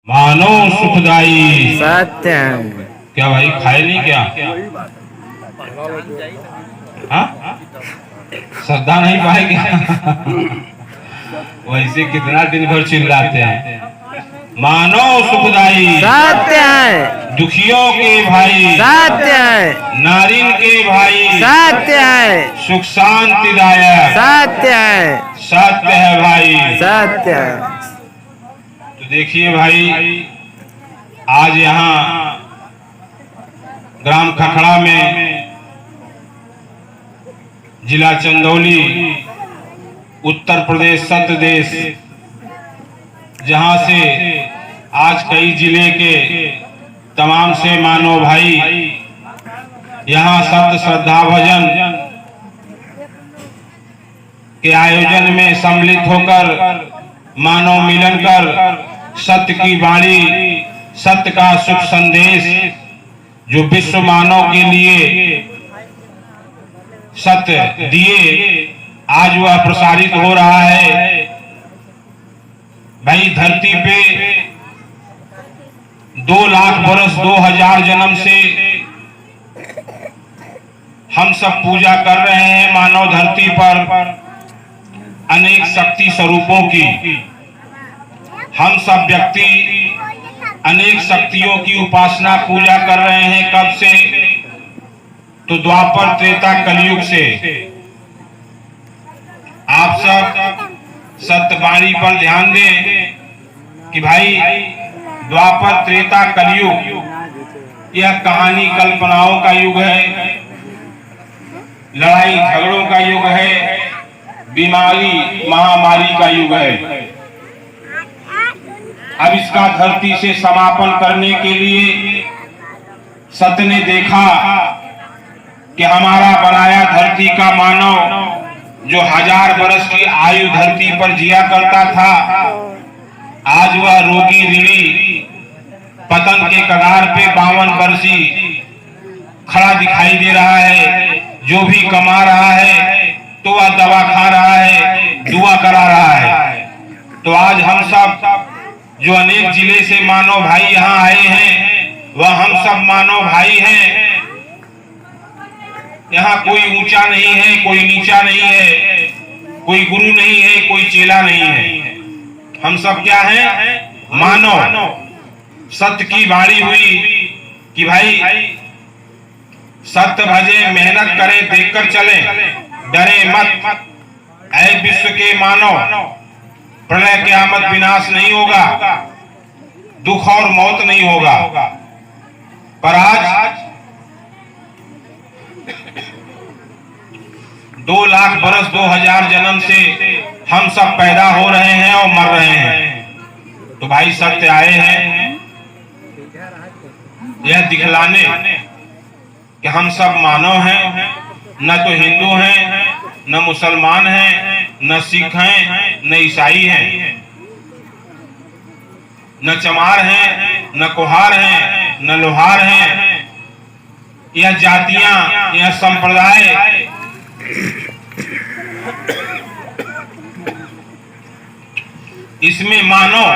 मानो सुखदाई। सत्य। क्या भाई खाए नहीं क्या? हाँ, श्रद्धा नहीं पाए क्या? वैसे कितना दिन भर चिल्लाते हैं मानो सुखदाई। सत्य है। दुखियों के भाई, सत्य है। नारिन के भाई, सत्य है। सुख शांतिदायक, सत्य है। सत्य है भाई। सत्य है। तो देखिए भाई, आज यहाँ ग्राम खखड़ा में, जिला चंदौली, उत्तर प्रदेश सत्य देश, जहां से आज कई जिले के तमाम से मानव भाई यहाँ सत्य श्रद्धा भजन के आयोजन में सम्मिलित होकर मानव मिलन कर सत्य की वाणी, सत्य का सुख संदेश जो विश्व मानव के लिए सत्य दिए, आज वह प्रसारित हो रहा है। भाई धरती पे 2 लाख बरस 2000 जन्म से हम सब पूजा कर रहे हैं मानव धरती पर अनेक शक्ति स्वरूपों की। हम सब व्यक्ति अनेक शक्तियों की उपासना पूजा कर रहे हैं। कब से? तो द्वापर त्रेता कलयुग से। आप सब सत्यवाणी पर ध्यान दें कि भाई द्वापर त्रेता कलयुग यह कहानी कल्पनाओं का युग है, लड़ाई झगड़ों का युग है, बीमारी महामारी का युग है। अब इसका धरती से समापन करने के लिए सत्य ने देखा कि हमारा बनाया धरती का मानव जो 1000 वर्ष की आयु धरती पर जिया करता था, आज वह रोगी ऋणी पतन के कगार पे 52 वर्षी खड़ा दिखाई दे रहा है। जो भी कमा रहा है तो वह दवा खा रहा है, दुआ करा रहा है। तो आज हम सब जो अनेक जिले से मानव भाई यहाँ आए हैं, वह हम सब मानव भाई हैं। यहाँ कोई ऊंचा नहीं है, कोई नीचा नहीं है, कोई गुरु नहीं है, कोई चेला नहीं है। हम सब क्या हैं? मानव। सत्य की वाणी हुई कि भाई सत्य भजे, मेहनत करें, देखकर चले, डरे मत। ऐ विश्व के मानव, प्रलय क़यामत विनाश नहीं होगा, दुख और मौत नहीं होगा। पर आज 2 लाख बरस 2000 जन्म से हम सब पैदा हो रहे हैं और मर रहे हैं। तो भाई सत्य आए हैं यह दिखलाने कि हम सब मानव हैं। न तो हिंदू हैं, न मुसलमान हैं, न सिख हैं, न ईसाई हैं, न चमार हैं, न कुहार हैं, न लोहार हैं। यह जातियां, यह संप्रदाय इसमें मानव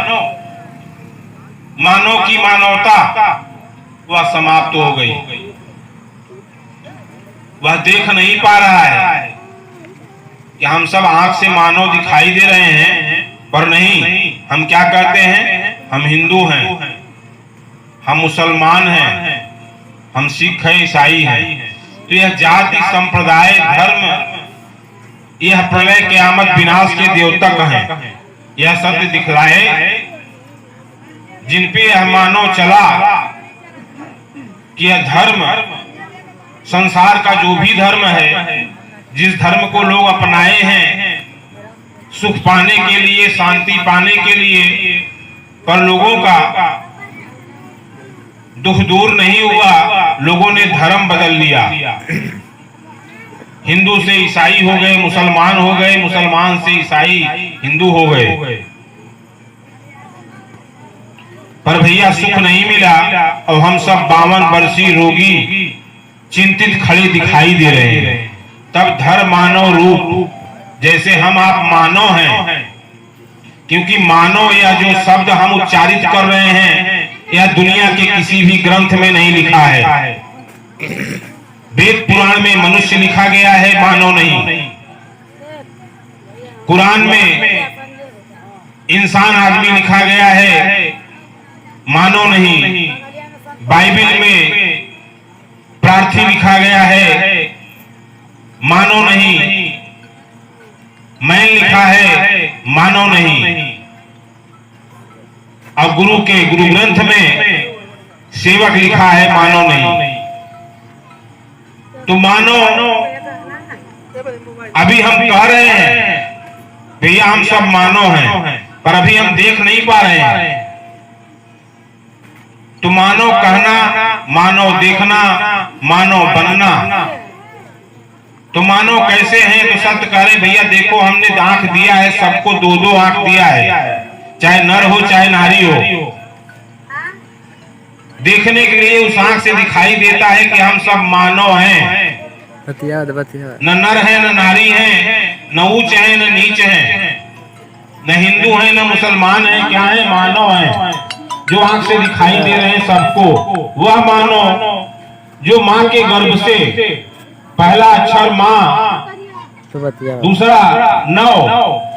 की मानवता वह समाप्त हो गई। वह देख नहीं पा रहा है कि हम सब आंख से मानव दिखाई दे रहे हैं, पर नहीं। हम क्या कहते हैं? हम हिंदू हैं, हम मुसलमान हैं, हम सिख हैं, ईसाई हैं। तो यह जाति, संप्रदाय, धर्म, यह प्रलय क़यामत विनाश के द्योतक हैं। यह सत्य दिखलाए जिनपे यह मानव चला कि यह धर्म, संसार का जो भी धर्म है, जिस धर्म को लोग अपनाए हैं सुख पाने के लिए, शांति पाने के लिए, पर लोगों का दुख दूर नहीं हुआ। लोगों ने धर्म बदल लिया, हिंदू से ईसाई हो गए, मुसलमान हो गए, मुसलमान से ईसाई हिंदू हो गए। पर भैया सुख नहीं मिला और हम सब 52 वर्षीय रोगी चिंतित खड़े दिखाई दे रहे हैं। तब धर्म मानव रूप, जैसे हम आप मानव हैं, क्योंकि मानव या जो शब्द हम उच्चारित कर रहे हैं यह दुनिया के किसी भी ग्रंथ में नहीं लिखा है। वेद पुराण में मनुष्य लिखा गया है, मानव नहीं। कुरान में इंसान आदमी लिखा गया है, मानव नहीं। बाइबल में प्रार्थी लिखा गया है, मानव नहीं। मैन लिखा है, मानव नहीं। और गुरु के गुरु ग्रंथ में सेवक लिखा है, मानव नहीं। तो मानव अभी हम कह रहे हैं भैया हम सब मानव हैं, पर अभी हम देख नहीं पा रहे हैं। तो मानव कहना, मानव देखना, मानव बनना। तो मानव कैसे हैं? तो सत्य कह रहे भैया देखो हमने आंख दिया है, सबको दो दो आंख दिया है, चाहे नर हो चाहे नारी हो। देखने के लिए उस आंख से दिखाई देता है कि हम सब मानव हैं। न नर है न नारी है, न ऊंच है न नीच है, न हिंदू है न मुसलमान है, क्या है? मानव है। जो आंख से दिखाई दे रहे हैं सबको, वह मानव जो माँ के गर्भ से पहला अक्षर माँ, दूसरा नौ,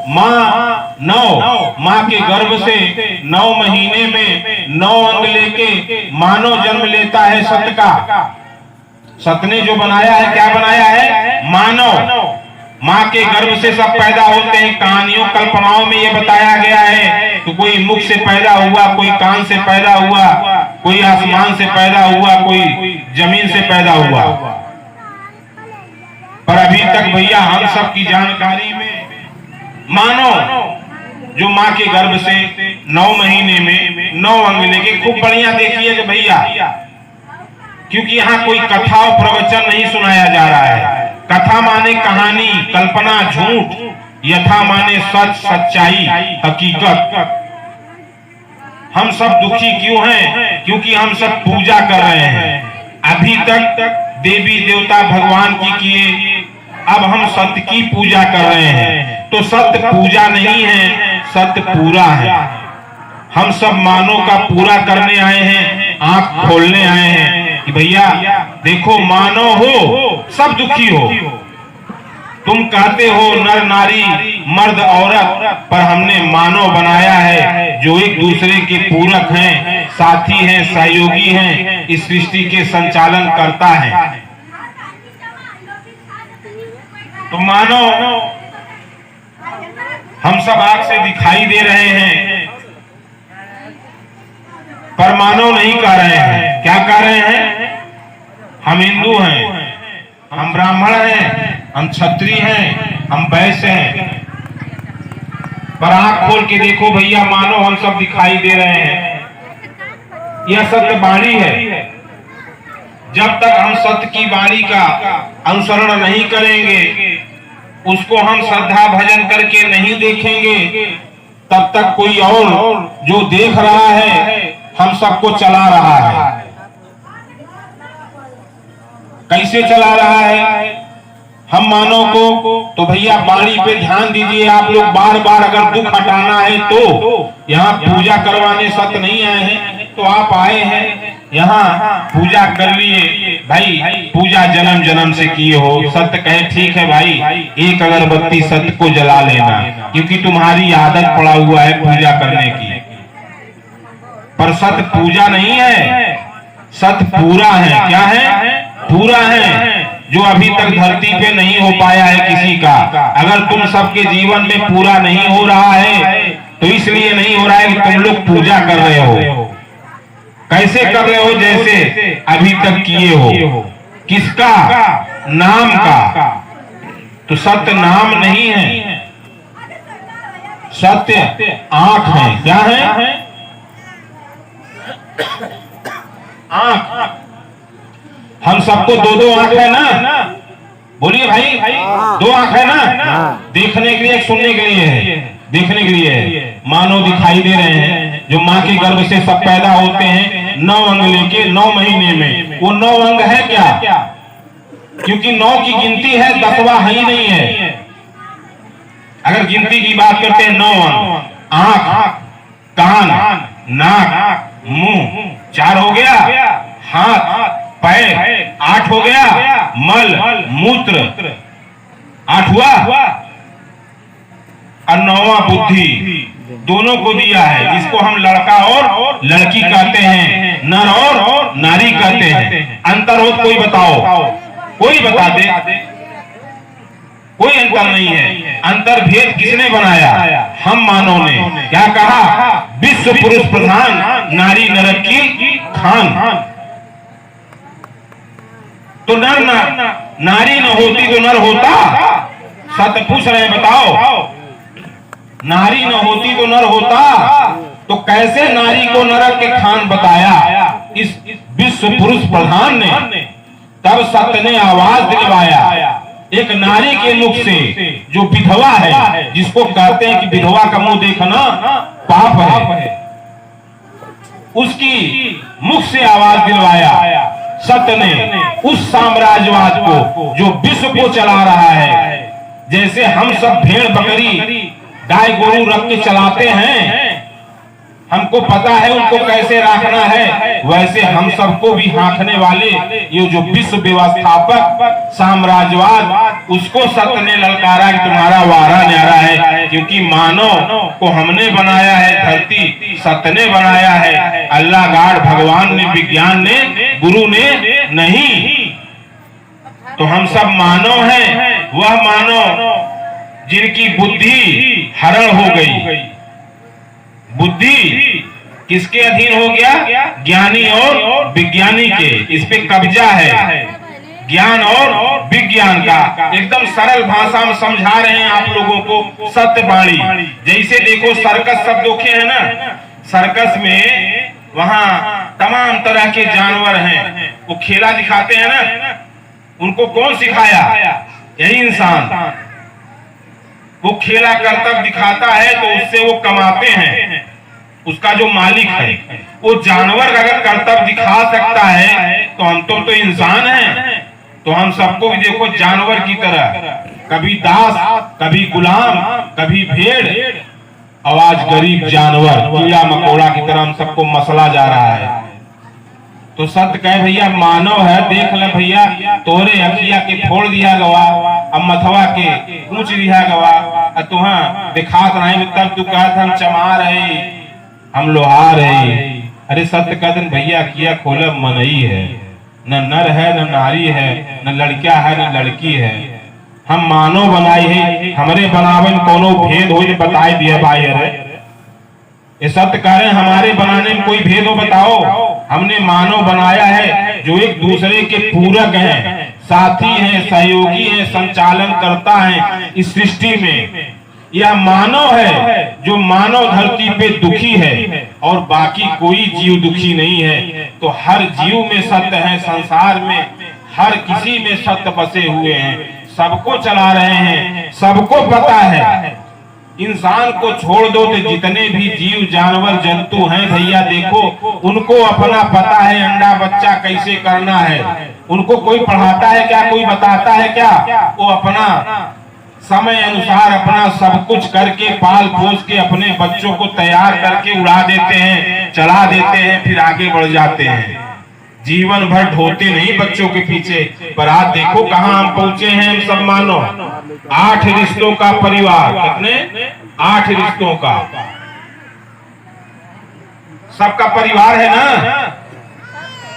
माँ नौ, माँ के गर्भ से 9 महीने में 9 अंग लेके मानव जन्म लेता है। सत का, सत ने जो बनाया है, क्या बनाया है? मानव। माँ के गर्भ से सब पैदा होते हैं। कहानियों कल्पनाओं में ये बताया गया है कि कोई मुख से पैदा हुआ, कोई कान से पैदा हुआ, कोई आसमान से पैदा हुआ, कोई जमीन से पैदा हुआ। पर अभी तक भैया हम सब की जानकारी में मानव जो माँ के गर्भ से 9 महीने में 9 अंग लेके, खूब बढ़िया देखिएगा भैया, क्योंकि यहाँ कोई कथा और प्रवचन नहीं सुनाया जा रहा है। कथा माने कहानी, कल्पना, झूठ। यथा माने सच, सच्चाई, हकीकत। हम सब दुखी क्यों हैं? क्योंकि हम सब पूजा कर रहे हैं। अभी तक देवी देवता भगवान की किए, अब हम सत्य की पूजा कर रहे हैं। तो सत्य पूजा नहीं है, सत्य पूरा है। हम सब मानव का पूरा करने आए हैं, आंख खोलने आए हैं कि भैया देखो मानव हो, सब दुखी हो। तुम कहते हो नर नारी, मर्द औरत, पर हमने मानव बनाया है जो एक दूसरे के पूरक हैं, साथी हैं, सहयोगी हैं, इस सृष्टि के संचालन करता है। तो मानव हम सब आंख से दिखाई दे रहे हैं, पर मानव नहीं कह रहे हैं। क्या कह रहे हैं? हम हिंदू हैं, हम ब्राह्मण हैं, हम क्षत्रिय हैं, हम वैश्य हैं। पर आंख खोल के देखो भैया, मानव हम सब दिखाई दे रहे हैं। यह सत्य वाणी है। जब तक हम सत्य की वाणी का अनुसरण नहीं करेंगे, उसको हम श्रद्धा भजन करके नहीं देखेंगे, तब तक कोई और जो देख रहा है हम सबको चला रहा है। कैसे चला रहा है हम मानव को? तो भैया वाणी पे ध्यान दीजिए आप लोग। बार बार अगर दुख हटाना है तो यहाँ पूजा करवाने सत्य नहीं आए हैं, तो आप आए हैं यहाँ पूजा कर लिए। भाई पूजा जन्म जन्म से किए हो, सत्य कहे ठीक है भाई, एक अगरबत्ती सत्य को जला लेना, क्योंकि तुम्हारी आदत पड़ा हुआ है पूजा करने की। पर सत्य पूजा नहीं है, सत्य पूरा है। क्या है? पूरा है, जो अभी तक धरती पे नहीं हो पाया है किसी का। अगर तुम सबके जीवन में पूरा नहीं हो रहा है तो इसलिए नहीं हो रहा है कि तुम लोग पूजा कर रहे हो। कैसे कर रहे हो? जैसे अभी तक किए हो। किसका? नाम का। तो सत्य नाम नहीं है, सत्य आंख है। क्या है? आंख। हम सबको दो दो आंख है ना? बोलिए भाई, दो आंख है ना? देखने के लिए, सुनने के लिए है। देखने के लिए है। मानव दिखाई दे रहे हैं जो माँ के गर्भ से सब पैदा होते हैं 9 अंग लेके 9 महीने में। वो 9 अंग है क्या? क्योंकि 9 की गिनती है, 10वां है ही नहीं है। अगर गिनती की बात करते हैं 9 अंग, आंख, कान, नाक, मुंह 4 हो गया, हाथ, पैर 8 हो गया, मल मूत्र 8 हुआ, और 9वां बुद्धि दोनों को दिया है, जिसको हम लड़का और लड़की कहते हैं, नर और नारी कहते हैं। अंतर हो कोई बताओ, कोई बता दे, कोई अंतर नहीं है। अंतर भेद किसने बनाया? हम मानव ने। क्या कहा? विश्व पुरुष प्रधान, नारी नरकी खान। तो नर नारी न होती तो नर होता? सत्य पूछ रहे हैं, बताओ। नारी न होती तो नर होता, तो कैसे नारी को नरक के खान बताया इस विश्व पुरुष प्रधान ने? तब सत्य ने आवाज दिलवाया एक नारी के मुख से, जो विधवा है, जिसको कहते हैं कि विधवा का मुंह देखना पाप है, उसकी मुख से आवाज दिलवाया सत्य ने उस साम्राज्यवाद को जो विश्व को चला रहा है। जैसे हम सब भेड़ बकरी गाय गोरू रख के चलाते हैं, हमको पता है उनको कैसे रखना है, वैसे हम सबको भी हाँकने वाले ये जो विश्व व्यवस्थापक साम्राज्यवाद, उसको सत्य ने ललकारा कि तुम्हारा वारा न्यारा है, क्योंकि मानव को हमने बनाया है, धरती सत्य ने बनाया है, अल्लाह गाड भगवान ने, विज्ञान ने, गुरु ने नहीं। तो हम सब मानव हैं, वह मानव जिनकी बुद्धि हरण हो गई। बुद्धि किसके अधीन हो गया? ज्ञानी और विज्ञानी के। इस पे कब्जा है ज्ञान और विज्ञान का। एकदम सरल भाषा में समझा रहे हैं आप लोगों को सत्यवाणी। जैसे देखो सर्कस सब देखे हैं ना, सर्कस में वहां तमाम तरह के जानवर हैं, वो खेला दिखाते हैं ना, उनको कौन सिखाया? यही इंसान। वो खेला करतब दिखाता है तो उससे वो कमाते हैं, उसका जो मालिक है। वो जानवर अगर करतब दिखा सकता है तो हम तो इंसान हैं, तो हम सबको देखो जानवर की तरह, कभी दास, कभी गुलाम, कभी भेड़, और आज गरीब जानवर कीड़ा मकोड़ा की तरह हम सबको मसला जा रहा है। तो सत्य कहे भैया मानव है, देख ले भैया, तोरे अखिया के फोड़ दिया गवा, अब मथवा के पूछ दिया गवा, तुहा दिखात नहीं, तब तू कहत हम चमा रहे, हम लोहा रहे। अरे सत्य कहते भैया किया खोला मनई है, न नर है न नारी है, न लड़का है न लड़की है, हम मानव बनाई है, हमरे बनावे में कोनो भेद हो बताए दिया भाई। अरे ये सत्य कह रहे हमारे बनाने में कोई भेद हो बताओ? हमने मानव बनाया है जो एक दूसरे के पूरक हैं, साथी हैं, सहयोगी हैं, संचालन करता है इस सृष्टि में। यह मानव है जो मानव धरती पे दुखी है और बाकी कोई जीव दुखी नहीं है। तो हर जीव में सत्य है, संसार में हर किसी में सत्य बसे हुए हैं, सबको चला रहे हैं, सबको पता है। इंसान को छोड़ दो तो जितने भी जीव जानवर जंतु हैं भैया देखो, उनको अपना पता है अंडा बच्चा कैसे करना है। उनको कोई पढ़ाता है क्या? कोई बताता है क्या? वो अपना समय अनुसार अपना सब कुछ करके पाल पोस के अपने बच्चों को तैयार करके उड़ा देते हैं, चला देते हैं, फिर आगे बढ़ जाते हैं। जीवन भर ढोते नहीं बच्चों के पीछे। पर आज देखो कहां हम पहुंचे हैं। हम सब मानो 8 रिश्तों का परिवार। कितने? 8 रिश्तों का सबका परिवार है ना।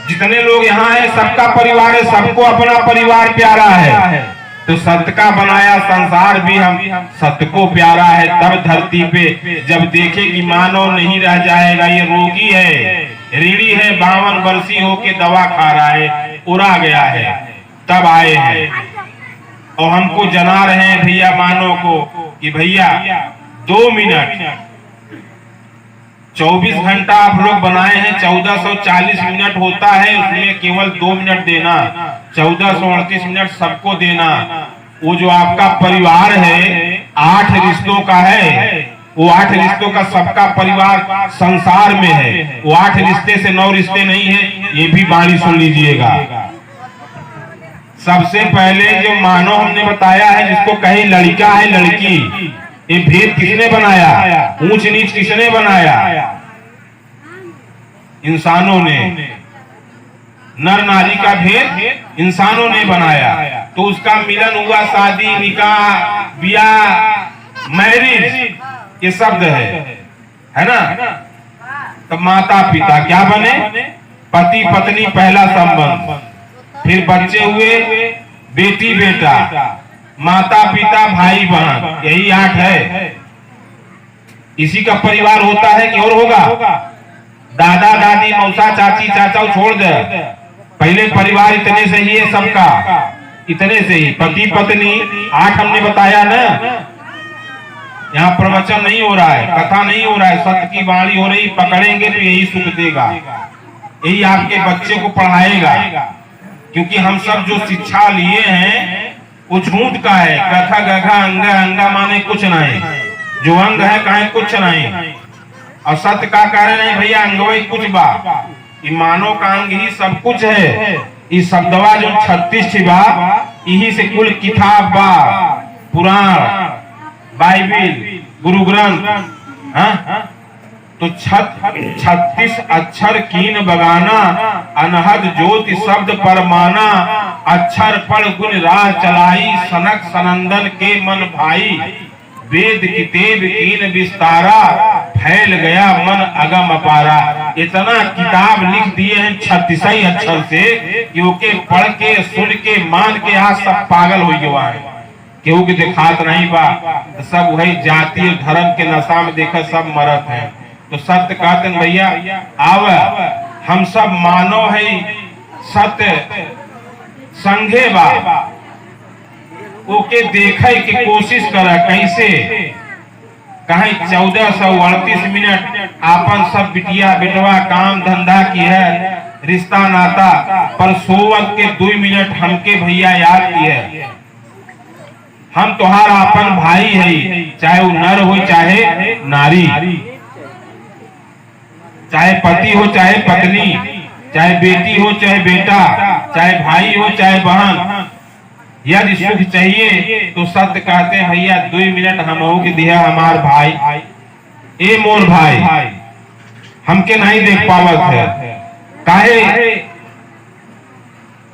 जितने लोग यहाँ हैं सबका परिवार है, सबको अपना परिवार प्यारा है। तो सत्य का बनाया संसार भी हम सत्य को प्यारा है। तब धरती पे जब देखे कि मानव नहीं रह जाएगा, ये रोगी है, रीढ़ी है, 52 वर्षीय होके दवा खा रहा है, उड़ा गया है, तब आए हैं और हमको जना रहे हैं भैया मानव को कि भैया 2 मिनट 24 घंटा आप लोग बनाए हैं, 1440 मिनट होता है, उसमें केवल 2 मिनट देना, 1438 मिनट सबको देना। वो जो आपका परिवार है 8 रिश्तों का है, वो 8 रिश्तों का सबका परिवार संसार में है। वो 8 रिश्ते से 9 रिश्ते नहीं है, ये भी वाणी सुन लीजिएगा। सबसे पहले जो मानव हमने बताया है, जिसको कहे लड़का है लड़की, ये भेद किसने बनाया? ऊंच नीच किसने बनाया? इंसानों ने। नर नारी का भेद इंसानों ने बनाया। तो उसका मिलन हुआ, शादी, निकाह, ब्याह, मैरिज, ये शब्द है ना? तो माता पिता क्या बने? पति पत्नी पहला संबंध, फिर बच्चे हुए, बेटी बेटा, माता पिता भाई बहन, यही 8 है। इसी का परिवार होता है कि और होगा? दादा दादी मौसा चाची चाचा छोड़ दे, पहले परिवार इतने से ही है सबका, इतने से ही। पति पत्नी 8 हमने बताया ना। यहाँ प्रवचन नहीं हो रहा है, कथा नहीं हो रहा है, सत्य की वाणी हो रही। पकड़ेंगे तो यही सुख देगा, यही आपके बच्चे को पढ़ाएगा। क्योंकि हम सब जो शिक्षा लिए हैं वो झूठ का है। कथा गघा अंगा अंगा माने कुछ नहीं, जो अंग है कहे कुछ नहीं। और सत्य का कारण है भैया, अंगवई कुछ बा, मानव का अंग ही सब कुछ है। इस शब्दवा जो 36 बा, यही से कुल किताब बा, पुराण, बाइबिल, गुरु ग्रंथ। तो 36 अक्षर कीन बगाना, अनहद ज्योति शब्द परमाना, अक्षर पढ़ गुण राह चलाई, सनक सनंदन के मन भाई, वेद किताब कीन विस्तारा, फैल गया मन अगम अपारा। इतना किताब लिख दिए हैं 36 अक्षर से, क्योंकि पढ़ के सुन के मान के आज सब पागल हो गया है। केहू के दिखात नहीं बा, सब वही जातीय धर्म के नशा में देखा सब मरत है। तो सत्य कहते हैं भैया, आव हम सब मानव है, सत्य संघे बा, ओके देखे की कोशिश करे। कैसे? कहीं 1438 मिनट आपन सब बिटिया बेटवा काम धंधा की है, रिश्ता नाता, पर सोवत के 2 मिनट हमके भैया याद की है। हम तोहार आपन भाई है, चाहे वो नर हो चाहे नारी, चाहे पति हो चाहे पत्नी, चाहे बेटी हो चाहे बेटा, चाहे भाई हो चाहे बहन। यदि सुख चाहिए तो सत्य कहते हैं भैया 2 मिनट हम हो के दिया हमार भाई, ए मोर भाई, हमके नहीं देख पावत है।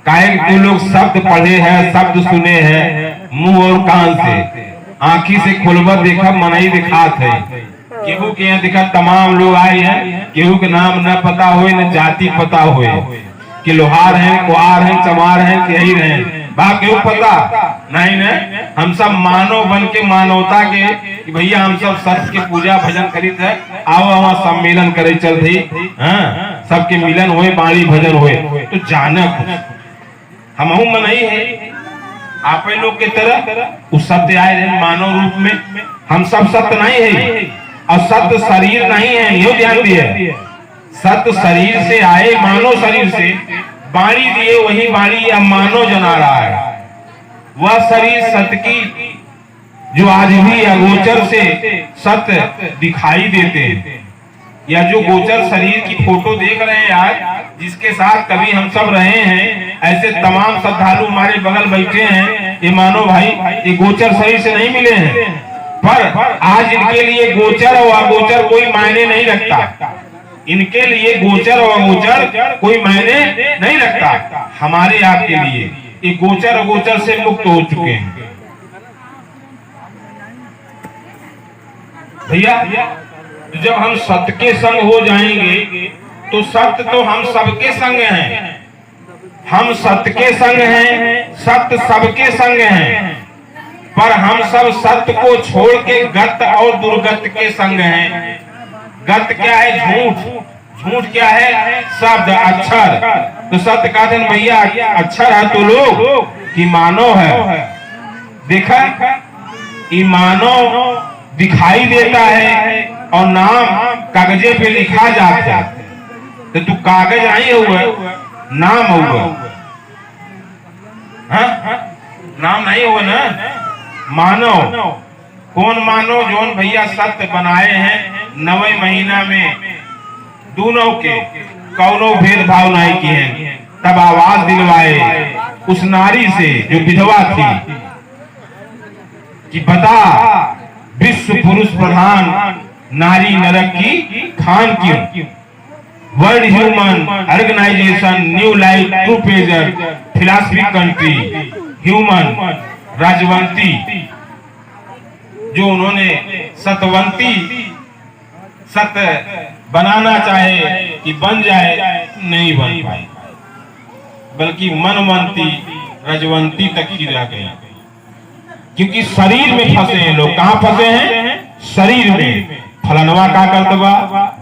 काहे तू लोग शब्द पढ़े हैं, शब्द सुने हैं मुंह और कान से, आंखी से खुलवा देखा मनई दिखात है। केहू के यहाँ दिखा तमाम लोग आए हैं, केहू के नाम न पता हो न जाति पता हो, कि लोहार हैं, कुआर हैं, चमार हैं, यही रहे बा, केहू पता नहीं न। हम सब मानव बन के मानवता के कि भैया हम सब सत्य के पूजा भजन करित है, आओ वहाँ सम्मेलन करे चल थी, सबके मिलन हुए, बाणी भजन हुए। तो जाना कुछ हम मन नहीं है आप लोग के तरह उस सत्य आए रहे मानव रूप में। हम सब सत्य नहीं है, और सत्य शरीर नहीं है, यो ध्यान दिए। सत्य शरीर से आए, मानव शरीर से बाणी दिए, वही बाणी अब मानव जना रहा है। वह शरीर सत्य की जो आज भी अगोचर से सत्य दिखाई देते हैं, या जो गोचर शरीर की फोटो देख रहे हैं आज, जिसके साथ कभी हम सब रहे हैं, ऐसे तमाम श्रद्धालु हमारे बगल बैठे हैं, ये मानो भाई ये गोचर शरीर से नहीं मिले हैं। पर आज इनके लिए गोचर और अगोचर कोई मायने नहीं रखता, इनके लिए गोचर और अगोचर कोई मायने नहीं रखता। हमारे आपके लिए ये गोचर अगोचर से मुक्त हो चुके हैं भैया। जब हम सत्य के संग हो जाएंगे तो सत्य तो हम सबके संग हैं, हम सत्य के संग हैं, सत्य सबके संग हैं। पर हम सब सत्य को छोड़ के गत और दुर्गत के संग हैं। गत क्या है? झूठ। झूठ क्या है? शब्द, अक्षर। तो सत्य का दिन भैया अक्षर है तो लोग कि मानव है। देखा, ये मानव दिखाई देता है और नाम कागजे पे लिखा जाता है। तो तू कागज नहीं हुआ, नाम हुआ। नाम नहीं हुआ ना, मानव। कौन मानव? जोन भैया सत्य बनाए हैं 9वें महीना में, दोनों के कौनों भेदभाव नहीं किए हैं। तब आवाज दिलवाए उस नारी से जो विधवा थी कि बता, विश्व विश्व पुरुष प्रधान नारी नरक की खान क्यों। World human organisation new life true pager philosophy country human Rajwanti, जो उन्होंने सतवंती सत बनाना चाहे कि बन जाए, नहीं बन पाई, बल्कि मनवंती रजवंती तक ही रह गई। क्योंकि शरीर में फंसे हैं लोग। कहां फंसे हैं? शरीर में। फलनवा का करत बा,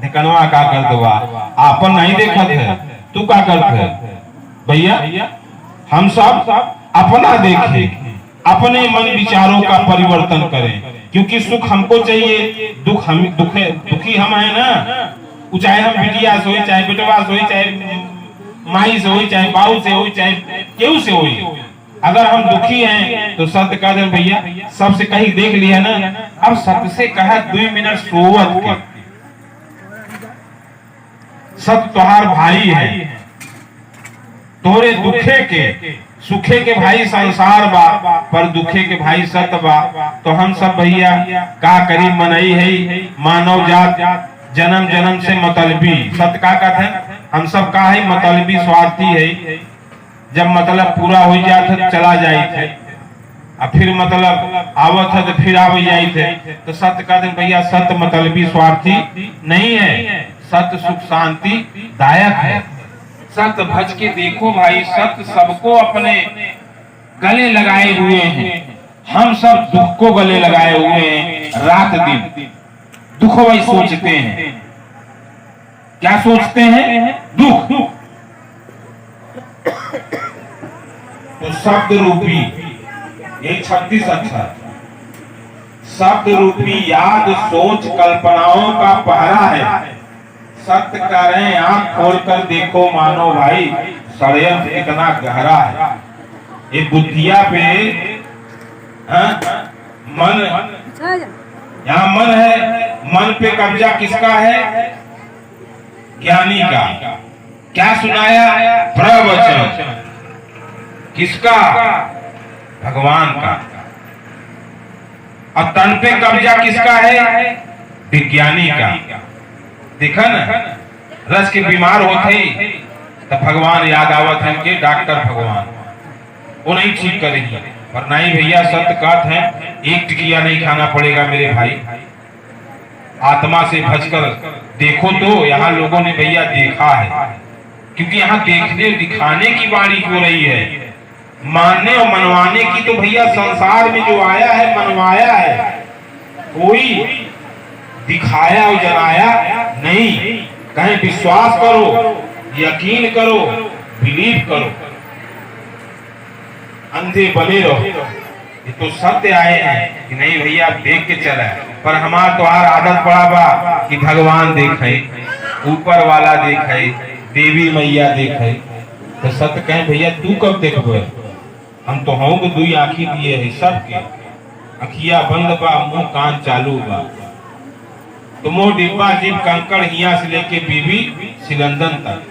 ढिकनवा का करत बा, आपन नहीं देखत है, तू का करत है? भैया हम सब अपना देखें, अपने मन विचारों का परिवर्तन करें, क्योंकि सुख हमको चाहिए, दुखी हम है ना। चाहे हम बिटिया से हो, चाहे बेटवा से हो, चाहे माई से हो, चाहे बाऊ से हो, चाहे केहू से हो, अगर हम दुखी हैं तो सत्य कह दें भैया, सबसे कहीं देख लिया ना। अब सत्य से कहा 2 मिनट सोवत के, सत्य तुहार भाई है, तोरे दुखे के सुखे के भाई संसार बा, पर दुखे के भाई सत्य बा। तो हम सब भैया का करी मनई है मानव जात जन्म जन्म से मतलबी। सत्य का कहते हैं? हम सब का है मतलबी, स्वार्थी है। जब मतलब पूरा हो जाता चला जाए थे, अब फिर मतलब आवत है तो फिर आवे जाए थे। तो सत्य कहते हैं भैया, सत्य मतलबी स्वार्थी नहीं है, सत्य सुख शांति दायक है। सत्य भज के देखो भाई, सत्य सबको अपने गले लगाए हुए हैं। हम सब दुख को गले लगाए हुए हैं, रात दिन दुख वही सोचते हैं। क्या सोचते हैं? दुख। तो शब्द रूपी ये 36 अक्षर शब्द रूपी याद सोच कल्पनाओं का पहरा है। सत्य करें आंख खोलकर देखो मानो भाई, षड्यंत्र इतना गहरा है। ये बुद्धिया पे मन, यहाँ मन है, मन पे कब्जा किसका है? ज्ञानी का। क्या सुनाया? प्रवचन। किसका? भगवान का। और तन पे कब्जा किसका है? विज्ञानी का। देखा ना, रस के बीमार होते तो भगवान याद आवत है के डॉक्टर भगवान, वो नहीं ठीक करेंगे। पर नहीं भैया, सत्य कहते हैं एक टिकिया नहीं खाना पड़ेगा मेरे भाई। आत्मा से भजकर देखो। तो यहाँ लोगों ने भैया देखा है, क्योंकि यहाँ देखने दिखाने की बारी हो रही है। मानने और मनवाने की तो भैया संसार में जो आया है मनवाया है, कोई दिखाया और जलाया नहीं। कहें विश्वास करो, यकीन करो, बिलीव करो, अंधे बने रहो। ये तो सत्य आए हैं कि नहीं भैया देख के चला है। पर हमारा तो आदत पड़ा बा कि भगवान देखे, ऊपर वाला देखे, देवी मैया देखे। तो सत्य कहें भैया तू कब देखबे? हम तो हों को 2 आँखी दिए है सबके, अखिया बंद बा मुंह कान चालू बा। तो मोह डिब्बा जीव कंकड़ हिया से लेके बीबी सिलंदन तक,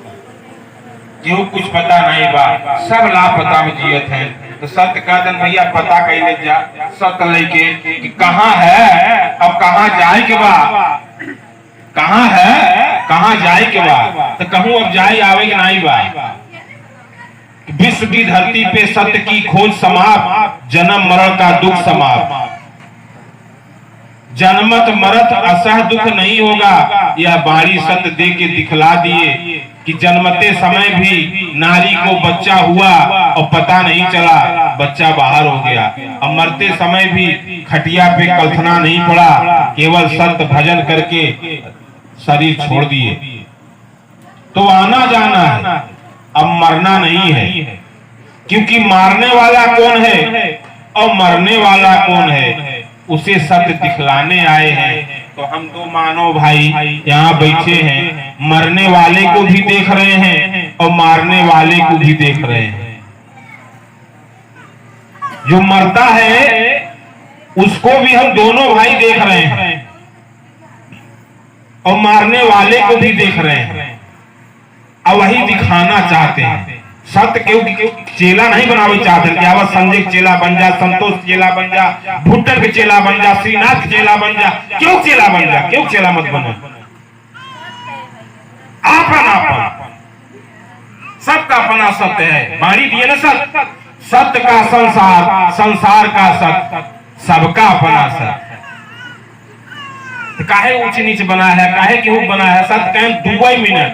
क्यों कुछ पता नहीं बा, सब लापता में जियत हैं। तो सत्य का दिन भैया पता कैले जा, सत्य लेके कि कहाँ है, अब कहाँ जाए के बा, कहाँ है, कहाँ जाए के बा। तो कहूँ अब जाए आवे कि नहीं बा। विश्व की धरती पे सत्य की खोज समाप्त, जन्म मरण का दुख समाप्त। जन्मत मरत असह दुख नहीं होगा, यह बारी सत्य दे के दिखला दिए कि जन्मते समय भी नारी को बच्चा हुआ और पता नहीं चला, बच्चा बाहर हो गया। और मरते समय भी खटिया पे कल्पना नहीं पड़ा, केवल सत्य भजन करके शरीर छोड़ दिए। तो आना जाना है, अब मरना नहीं है। क्योंकि मारने वाला कौन है और मरने वाला कौन है, उसे सत्य दिखलाने आए हैं। तो हम तो मानो भाई यहाँ बैठे हैं, मरने वाले को भी देख रहे हैं और मारने वाले को भी देख रहे हैं। जो मरता है उसको भी हम दोनों भाई देख रहे हैं और मारने वाले को भी देख रहे हैं। और वही दिखाना चाहते हैं सत्य क्यों चेला नहीं बनावे चाहते कि आवाज संजय के चेला बन जा, संतोष चेला बन जा, भुट्टर के चेला बन जा, श्रीनाथ के चेला बन जा। क्यों चेला बन जा, क्यों चेला मत बनो? आपन आपन सबका अपना सत्य है। बाणी दिए ना सत्य, सत्य का संसार, संसार का सत्य, सबका अपना सत्य। काहे ऊंच नीच बना है, काहे क्यों बना है? सत्य कहें 2 मिनट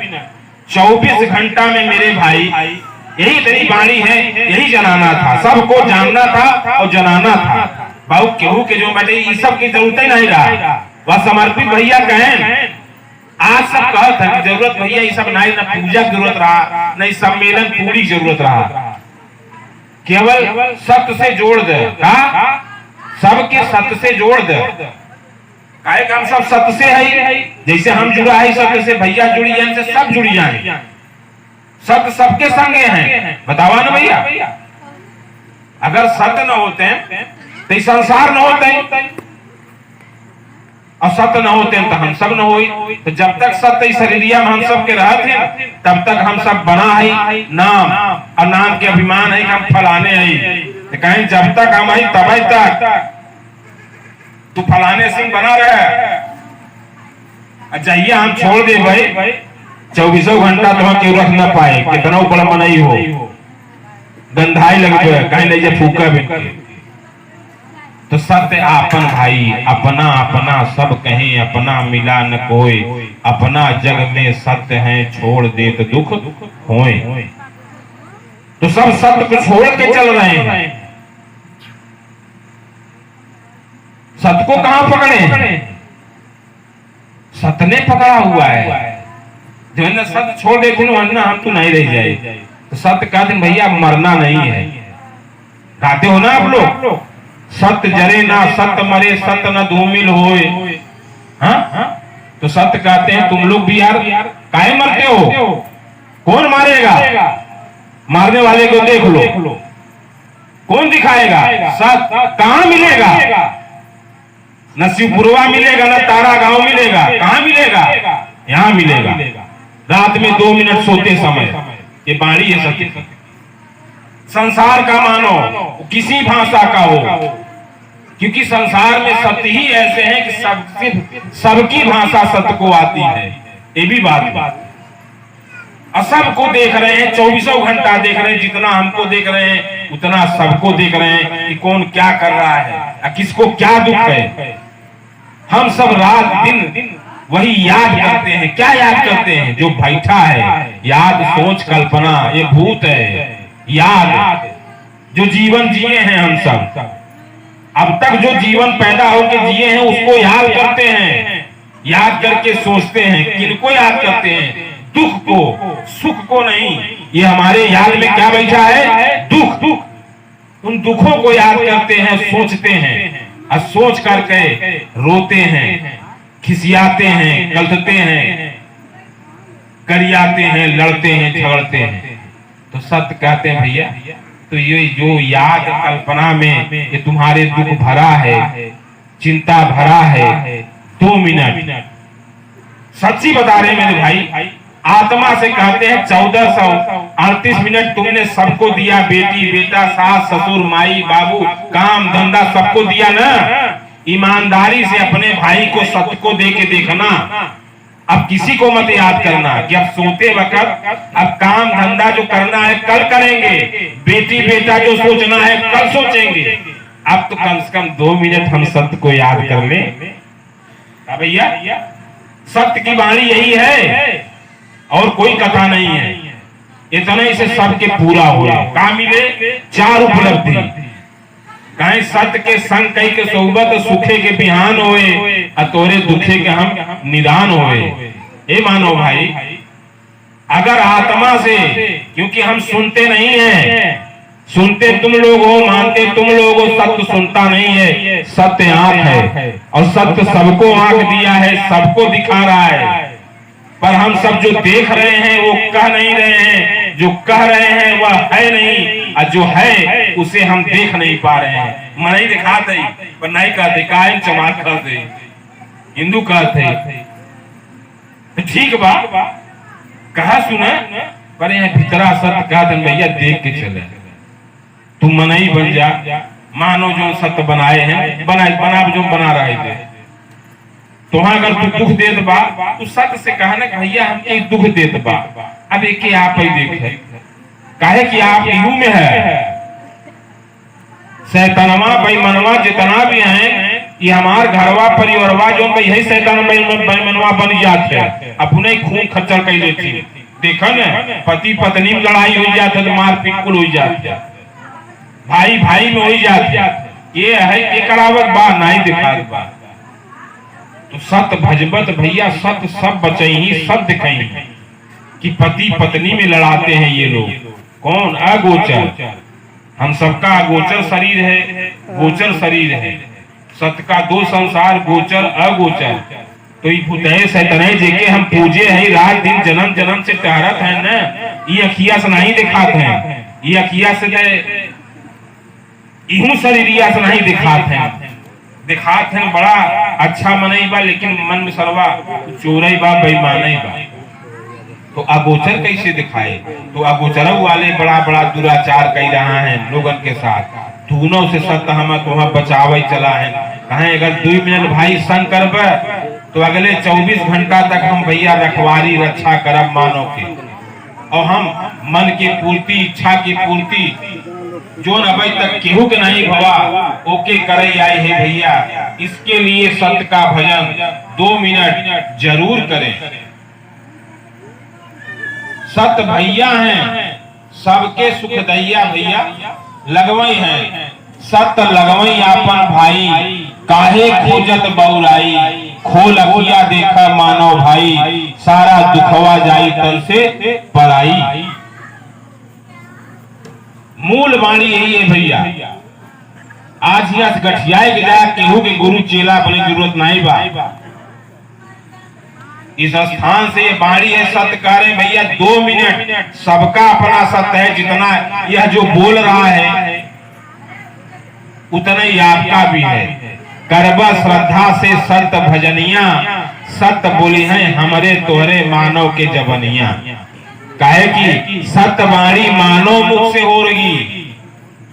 24 घंटा में मेरे भाई यही तेरी बाणी है, यही जनाना था, सबको जानना था और जनाना था। बाबू केहू के जो बैठे इस सब की जरूरत ही नहीं रहा। वह समर्पित भैया कहें आज सब कहत है कि जरूरत भैया ये सब नहीं, ना पूजा की जरूरत रहा, नहीं सम्मेलन पूरी जरूरत रहा। केवल सत्य से जोड़ दे, सबके सत्य से जोड़ दे। काहे का हम सब सत्य से है, जैसे हम जुड़ा है सत्य से, भैया जुड़ी जाए से सब जुड़ी जाए। सत्य सबके संगे हैं, बतावा ना भैया। अगर सत्य न होते तो संसार न होते, और सत्य न होते तो हम सब न होई। तो जब तक सत्य शरीरिया में हम सब के रहते तब तक हम सब बना है नाम, और नाम के अभिमान है कि हम फलाने है। तो कहें जब तक हम आई तब तक तू फलाने सिंह बना रहे। जाइए हम छोड़ दे भाई, 24 घंटा तो क्यों रख ना पाए, कितना ऊपर मनाई हो, गंधाई लग जाए कहीं नहीं जाए फूका भी। तो सत्य आपन भाई, अपना अपना सब कहें, अपना मिला न कोई, अपना जग में सत्य है, छोड़ दे तो दुख होए। तो सब सत्य को छोड़ के चल रहे हैं। सत्य को कहां पकड़े? सत्य ने पकड़ा हुआ है। जो है ना सत्य छोड़ देते ना हम तो नहीं रह जाए। तो सत्य का दिन भैया मरना नहीं है। गाते हो ना आप लोग, सत्य जरे ना सत्य मरे, सत्य न धूमिल होए। हाँ, तो सत्य कहते हैं तुम लोग भी यार काहे मरते हो? कौन मारेगा? मारने वाले को देख लो, कौन दिखाएगा? सत्य कहां मिलेगा? न शिवपुरवा मिलेगा, न तारा गांव मिलेगा। कहां मिलेगा? यहां मिलेगा। रात में 2 मिनट सोते समय, ये बाणी है सत्य। संसार का मानो किसी भाषा का हो, क्योंकि संसार में सत्य ही ऐसे हैं कि सबकी भाषा सत्य को आती है। ये भी बात और सबको देख रहे हैं, 24 घंटा देख रहे हैं। जितना हमको देख रहे हैं उतना सबको देख रहे हैं कि कौन क्या कर रहा है, किसको क्या दुख है। हम सब रात दिन वही याद करते हैं। क्या याद करते हैं? जो बैठा है, याद सोच कल्पना, ये भूत है। याद जो जीवन जिए हैं हम सब, अब तक जो जीवन पैदा होकर जिए हैं उसको याद करते हैं। याद करके सोचते हैं, किनको याद करते हैं? दुख को, सुख को नहीं। ये हमारे याद में क्या बैठा है? दुख। उन दुखों को याद करते हैं, सोचते हैं, और सोच करके रोते हैं, खिसियाते हैं, गलतते हैं, करियाते हैं, लड़ते हैं, झगड़ते हैं। तो सत्य कहते हैं भैया, तो ये जो याद कल्पना में ये तुम्हारे दुख भरा है, चिंता भरा है, 2 मिनट सच्ची बता रहे मेरे भाई। आत्मा से कहते हैं 1438 मिनट तुमने सबको दिया, बेटी बेटा, सास ससुर, माई बाबू, काम धंधा सबको दिया ना। ईमानदारी से अपने भाई को सत्य को दे के देखना। अब किसी को मत याद करना कि अब सोते वक्त अब काम धंधा जो करना है कल करेंगे, बेटी बेटा जो सोचना है कल सोचेंगे। अब तो कम से कम 2 मिनट हम सत्य को याद कर लें। भैया सत्य की वाणी यही है और कोई कथा नहीं है। इतना ही से सबके पूरा हो। कहा मिले 4 उपलब्धि। कहीं सत्य के संग कई के सोबत सुखे के बिहान होए, अतोरे दुखे के हम निदान होए। ये मानो भाई, अगर आत्मा से, क्योंकि हम सुनते नहीं हैं, सुनते तुम लोग हो, मानते तुम लोग हो, सत्य सुनता नहीं है। सत्य आंख है और सत्य सबको आंख दिया है, सबको दिखा रहा है। पर हम सब जो देख रहे हैं वो कह नहीं रहे हैं, जो कह रहे हैं वह है नहीं, और जो है उसे हम देख नहीं पा रहे हैं। मन ही दिखाते पर नहीं कहते, कायम चमार कहते, हिंदू कहते। ठीक बा, कहा सुना पर यहाँ भीतरा सत्य का दिन भैया देख के चले, तुम मनई बन जा, मानो जो सत्य बनाए हैं बना जो बना रहे थे। तो अगर तू दुख देत बा तो सत्य से कहना कि भैया हम एक दुख देत बा, अब एक आप ही देखे काहे कि आप यू में है। शैतानवा बेईमानवा जितना भी हैं ये हमार घरवा परिवारवा जो यही शैतान बेईमानवा बन जाते हैं, अपने खून खच्चर कर लेती। देखा न पति पत्नी में लड़ाई हो जाती तो मार पीट कुल हो जाती, भाई भाई में हो जाती। ये है कि करावत बा नहीं दिखा बा। तो सत्य भजबत भैया सत्य सब बचे ही सब दिखाई कि पति पत्नी में लड़ाते हैं ये लोग। कौन? अगोचर। हम सबका अगोचर शरीर है, गोचर शरीर है। सत्य का दो संसार, गोचर अगोचर। तो ये भूतय सैतने जेके हम पूजे है रात दिन जन्म जन्म से टहरत है न, ये अखिया से नहीं दिखाते हैं, ये अखिया से इहू शरीरिया से नहीं दिखाते हैं। दिखाते हैं बड़ा अच्छा मनई बा, लेकिन मन में सरवा चोरई बा बेईमानई बा। तो अगोचर कैसे दिखाए? तो अगोचर वाले बड़ा बड़ा दुराचार कर रहा है लोगन के साथ। दोनों से सत्य हम तुम्हें बचावे चला है। कहें अगर 2 मिनट भाई संग करब तो अगले 24 घंटा तक हम भैया रखवारी रक्षा करब मानव के, और हम मन की पूर्ति इच्छा की पूर्ति जो अभी तक केहू के नहीं भवा ओके करे आई है भैया। इसके लिए सत्य का भजन 2 मिनट जरूर करें। सत्य भैया हैं सबके सुख दैया भैया लगवई हैं। सत्य लगवई आपन भाई काहे खोजत बौराई, खोल अखिया देखा मानो भाई सारा दुखवा जाई तल से पराई। मूल वाणी यही है भैया। आज ही गठियाए के जा केहू के गुरु चेला अपनी जरूरत नहीं बा। इस स्थान से ये बाणी है सत्य कार्य भैया 2 मिनट सबका अपना सत्य है। जितना यह जो बोल रहा है उतना ही आपका भी है। करबा श्रद्धा से सत्य भजनिया, सत्य बोली है हमारे तोहरे मानव के जबनिया। काहे कि सत्य वाणी मानव मुख से हो रही,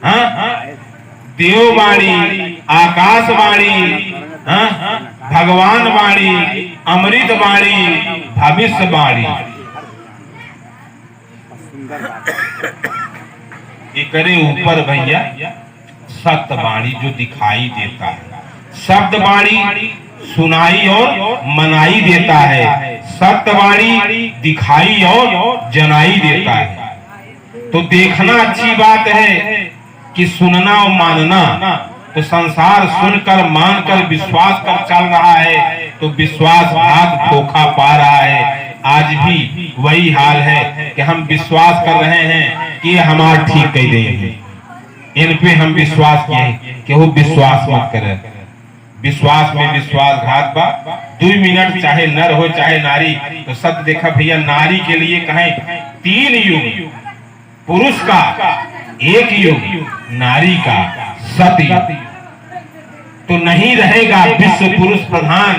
हाँ देव वाणी, आकाश वाणी, हाँ भगवान वाणी, अमृत वाणी, भविष्य वाणी। एकरे ऊपर भैया सत्य वाणी जो दिखाई देता है, शब्द वाणी सुनाई और मनाई देता है, सत्य वाणी दिखाई और जनाई देता है। तो देखना अच्छी बात है कि सुनना और मानना। तो संसार सुनकर मानकर विश्वास कर चल रहा है तो विश्वासघात धोखा पा रहा है। आज भी वही हाल है कि हम विश्वास कर रहे हैं कि हमारा ठीक कह देंगे, इन पे हम विश्वास किए कि वो विश्वास मत करे। विश्वास में विश्वासघात बा। 2 मिनट चाहे नर हो चाहे नारी। तो सत्य देखा भैया नारी के लिए कहें 3 युग, पुरुष का 1 युग, नारी का 7 युग। तो नहीं रहेगा विश्व पुरुष प्रधान,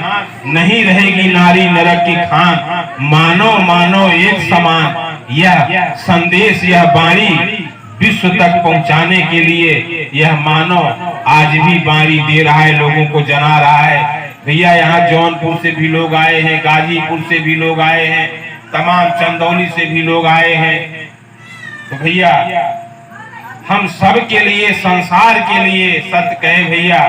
नहीं रहेगी नारी नरक की खान। मानो मानो एक समान, यह संदेश यह वाणी विश्व तक पहुंचाने के लिए यह मानव आज भी वाणी दे रहा है, लोगों को जना रहा है। भैया यहाँ जौनपुर से भी लोग आए हैं, गाजीपुर से भी लोग आए हैं, तमाम चंदौली से भी लोग आए हैं। तो भैया हम सब के लिए, संसार के लिए सत्य कहे भैया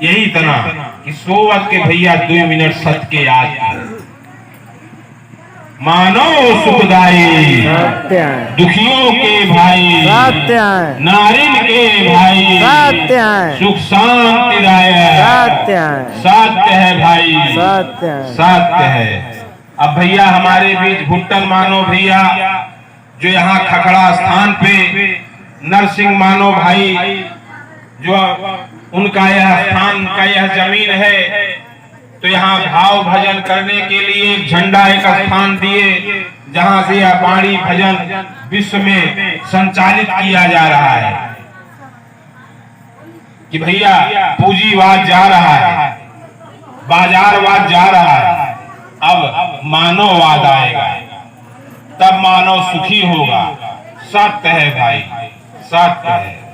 यही तना कि सोवत के भैया 2 मिनट सत्य के याद मानो सुखदाई, दुखियों के भाई, नारिन के भाई, सुख शांति सत्य है भाई, सत्य है। अब भैया हमारे बीच भुट्टन मानो भैया जो यहाँ खखड़ा स्थान पे नरसिंह मानो भाई जो उनका यह स्थान का यह जमीन है। तो यहाँ भाव भजन करने के लिए एक झंडा एक स्थान दिए जहां से यह वाणी भजन विश्व में संचालित किया जा रहा है कि भैया पूंजीवाद जा रहा है, बाजारवाद जा रहा है, अब मानववाद आएगा। तब मानव सुखी होगा। सत्य है भाई, सत्य है।